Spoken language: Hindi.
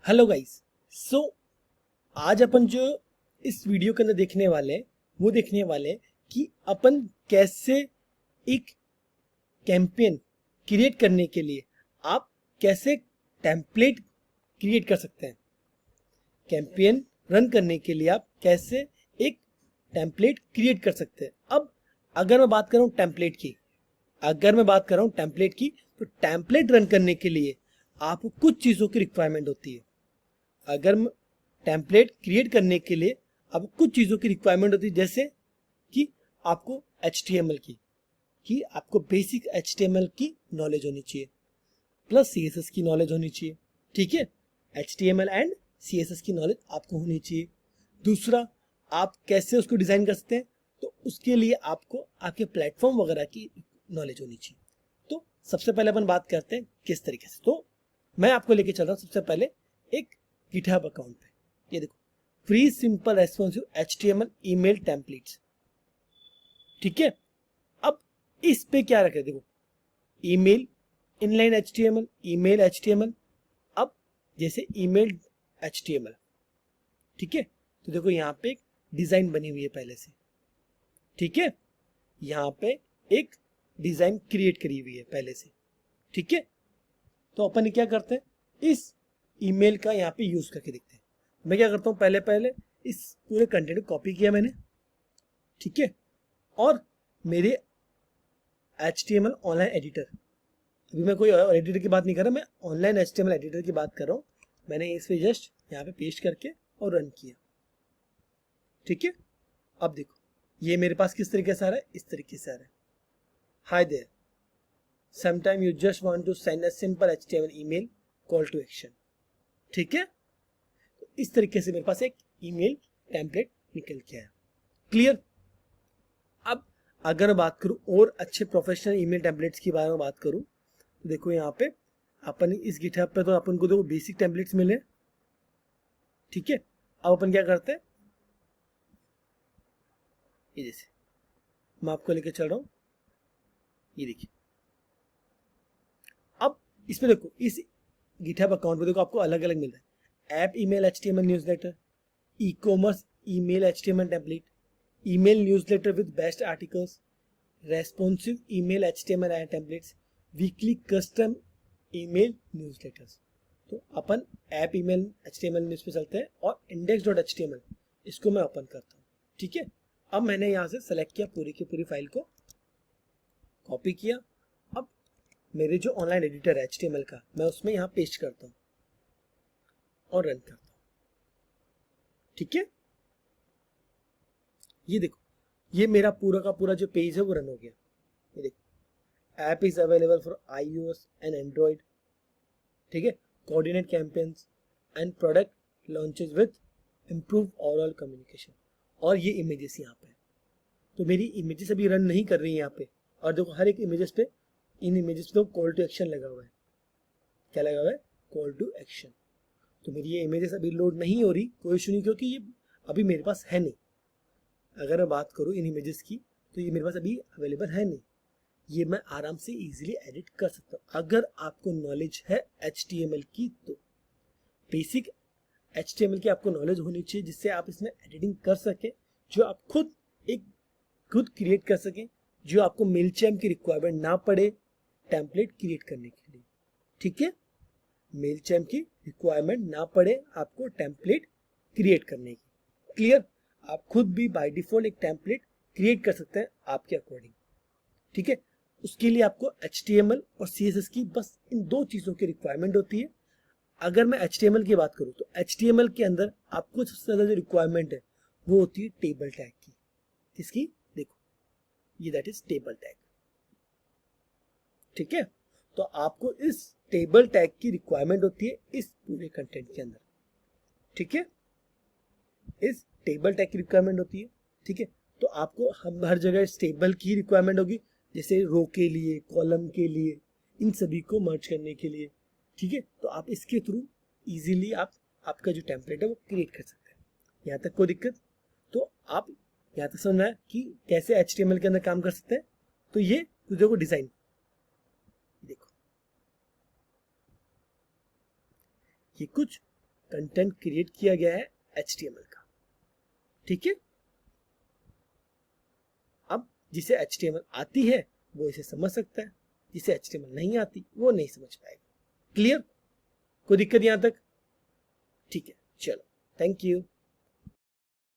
Hello guys. सो आज अपन जो इस वीडियो के अंदर देखने वाले हैं वो देखने वाले हैं कि अपन कैसे एक कैंपेन क्रिएट करने के लिए आप कैसे टेम्पलेट क्रिएट कर सकते हैं। कैंपेन रन करने के लिए आप कैसे एक टेम्पलेट क्रिएट कर सकते हैं। अब अगर मैं बात कर रहा हूँ टेम्पलेट की, तो टेम्पलेट रन करने के लिए आपको कुछ चीज़ों की रिक्वायरमेंट होती है। अगर टेम्पलेट क्रिएट करने के लिए आपको कुछ चीज़ों की रिक्वायरमेंट होती है, जैसे कि आपको HTML की आपको बेसिक HTML की नॉलेज होनी चाहिए, प्लस CSS की नॉलेज होनी चाहिए। ठीक है, HTML एंड CSS की नॉलेज आपको होनी चाहिए। दूसरा, आप कैसे उसको डिज़ाइन कर सकते हैं, तो उसके लिए आपको आपके प्लेटफॉर्म वगैरह की नॉलेज होनी चाहिए। तो सबसे पहले अपन बात करते हैं किस तरीके से। तो मैं आपको लेके चल रहा हूँ सबसे पहले एक गिटहब अकाउंट पे। ये देखो, free simple responsive HTML email templates. ठीक है, अब इस पे क्या रखे, देखो email inline HTML, email HTML। अब जैसे ईमेल HTML, ठीक है, तो देखो यहाँ पे एक डिजाइन बनी हुई है पहले से। ठीक है, यहाँ पे एक डिजाइन क्रिएट करी हुई है पहले से। ठीक है, तो अपन क्या करते हैं, इस ईमेल का यहाँ पे यूज करके देखते हैं। मैं क्या करता हूँ, पहले इस पूरे कंटेंट को कॉपी किया मैंने। ठीक है, और मेरे HTML ऑनलाइन एडिटर, अभी मैं कोई एडिटर की बात नहीं कर रहा, मैं ऑनलाइन HTML एडिटर की बात कर रहा हूँ। मैंने इस पे जस्ट यहाँ पे पेस्ट करके और रन किया। ठीक है, अब देखो ये मेरे पास किस तरीके से आ रहा है, इस तरीके से आ रहा है। Hi there, sometime you just want to send a simple HTML email call to action. ठीक है, तो इस तरीके से मेरे पास एक ईमेल टेम्पलेट निकल के आया। क्लियर। अब अगर मैं बात करूं और अच्छे प्रोफेशनल ईमेल टेम्पलेट्स की बारे में बात करूं, तो देखो यहाँ पे अपन इस गिटहब पे तो अपन को देखो बेसिक टेम्पलेट्स मिले। ठीक है, अब अपन क्या करते हैं, ये जैसे मैं आपको लेके चल रहा हूँ, ये देखिए। अब इसमें देखो, इस गिटहब अकाउंट पे देखो आपको अलग अलग मिल रहा है। App email HTML newsletter, e commerce email HTML template, email newsletter with best articles, responsive email HTML and templates, weekly custom email newsletters. तो अपन ऐप ईमेल HTML न्यूज़ पे चलते हैं और index.html इसको मैं ओपन करता हूँ। ठीक है, अब मैंने यहाँ से सेलेक्ट किया, पूरी की पूरी फाइल को कॉपी किया। अब मेरे जो ऑनलाइन एडिटर है HTML का, मैं उसमें यहाँ पेस्ट करता हूँ और रन करता हूँ। ठीक है, ये देखो ये मेरा पूरा का पूरा जो पेज है वो रन हो गया। ये देखो, app is available for iOS and Android. ठीक है, coordinate campaigns and product launches with improve overall communication. और ये इमेजेस यहाँ पे, तो मेरी इमेजेस अभी रन नहीं कर रही है यहाँ पे। और देखो हर एक इमेजेस पे, इन इमेजेस पे तो कॉल टू एक्शन लगा हुआ है। क्या लगा हुआ है, कॉल टू एक्शन। तो मेरी ये इमेजेस अभी लोड नहीं हो रही, कोई इशू नहीं, क्योंकि ये अभी मेरे पास है नहीं। अगर मैं बात करूँ इन इमेजेस की, तो ये मेरे पास अभी अवेलेबल है नहीं। ये मैं आराम से इजीली एडिट कर सकता हूँ अगर आपको नॉलेज है HTML की। तो बेसिक HTML की आपको नॉलेज होनी चाहिए, जिससे आप इसमें एडिटिंग कर सके, जो आप खुद क्रिएट कर सकें, जो आपको मेलचैम्प की रिक्वायरमेंट ना पड़े टेम्पलेट क्रिएट करने के लिए। ठीक है, मेलचैम्प की रिक्वायरमेंट ना पड़े आपको टेम्पलेट क्रिएट करने की। क्लियर। आप खुद भी बाय डिफॉल्ट एक टेम्पलेट क्रिएट कर सकते हैं आपके अकॉर्डिंग। ठीक है, उसके लिए आपको HTML और CSS की बस इन दो चीज़ों की रिक्वायरमेंट होती है। अगर मैं HTML की बात करूँ, तो HTML के अंदर आपको सबसे ज़्यादा जो रिक्वायरमेंट है वो होती है टेबल टैग की। किसकी, देखो ये दैट इज टेबल टैग। ठीक है, तो आपको इस टेबल टैग की रिक्वायरमेंट होती है इस पूरे कंटेंट के अंदर। ठीक है, इस टेबल टैग की रिक्वायरमेंट होती है। ठीक है, तो आपको हम हर जगह इस टेबल की रिक्वायरमेंट होगी, जैसे रो के लिए, कॉलम के लिए, इन सभी को मर्ज करने के लिए। ठीक है, तो आप इसके थ्रू इजीली आपका जो टेम्पलेट है वो क्रिएट कर सकते हैं। यहाँ तक कोई दिक्कत? तो आप यहाँ तक समझ में आया कि कैसे HTML के अंदर काम कर सकते हैं। तो ये कुछ देखो डिजाइन, देखो ये कुछ कंटेंट क्रिएट किया गया है HTML का। ठीक है, अब जिसे HTML आती है वो इसे समझ सकता है, जिसे HTML नहीं आती वो नहीं समझ पाएगा। क्लियर? कोई दिक्कत यहां तक? ठीक है, चलो, थैंक यू।